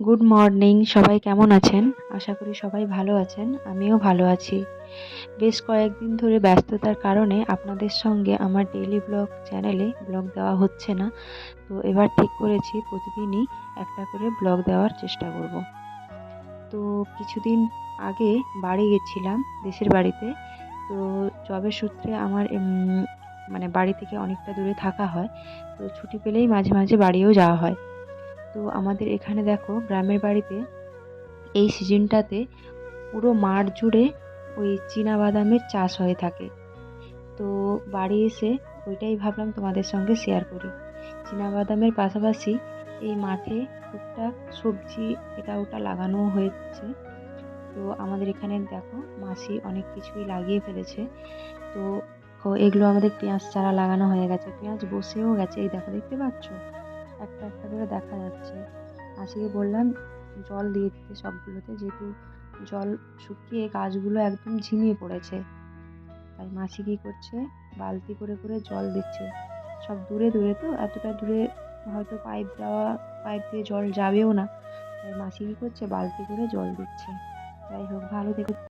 Good morning, সবাই কেমন আছেন? আশা করি সবাই ভালো আছেন। আমিও ভালো আছি। বেশ কয়েকদিন ধরে ব্যস্ততার কারণে আপনাদের সঙ্গে আমার ডেইলি ব্লগ চ্যানেলে ব্লগ দেওয়া হচ্ছে না। তো এবার ঠিক করেছি প্রতিদিনই একটা করে ব্লগ দেওয়ার চেষ্টা করব। তো কিছুদিন আগে বাড়ি গেছিলাম, দেশের বাড়িতে। তো জবের সূত্রে আমার মানে বাড়ি থেকে অনেকটা দূরে থাকা হয়। তো ছুটি পেলেই মাঝে মাঝে বাড়িও যাওয়া হয়। তো আমাদের এখানে দেখো, গ্রামের বাড়িতে এই সিজনটাতে পুরো মাঠ জুড়ে ওই চীনা বাদামের চাষ হয়ে থাকে। তো বাড়ি এসে ওইটাই ভাবলাম তোমাদের সঙ্গে শেয়ার করি। চীনা বাদামের পাশাপাশি এই মাঠে টুকটাক সবজি এটা ওটা লাগানো হয়েছে। তো আমাদের এখানে দেখো, মাসি অনেক কিছুই লাগিয়ে ফেলেছে। তো এগুলো আমাদের পেঁয়াজ চারা লাগানো হয়ে গেছে, পেঁয়াজ বসেও গেছে, এই দেখো দেখতে পাচ্ছ, একটা একটা করে দেখা যাচ্ছে। মাসিকে বললাম জল দিয়ে দিতে সবগুলোতে, যেহেতু জল শুকিয়ে গাছগুলো একদম ঝিমিয়ে পড়েছে। তাই মাসি কী করছে, বালতি করে করে জল দিচ্ছে। সব দূরে দূরে, তো এতটা দূরে হয়তো পাইপ দিয়ে জল যাবেও না। তাই মাসি কী করছে, বালতি করে জল দিচ্ছে। যাই হোক, ভালো থেকো।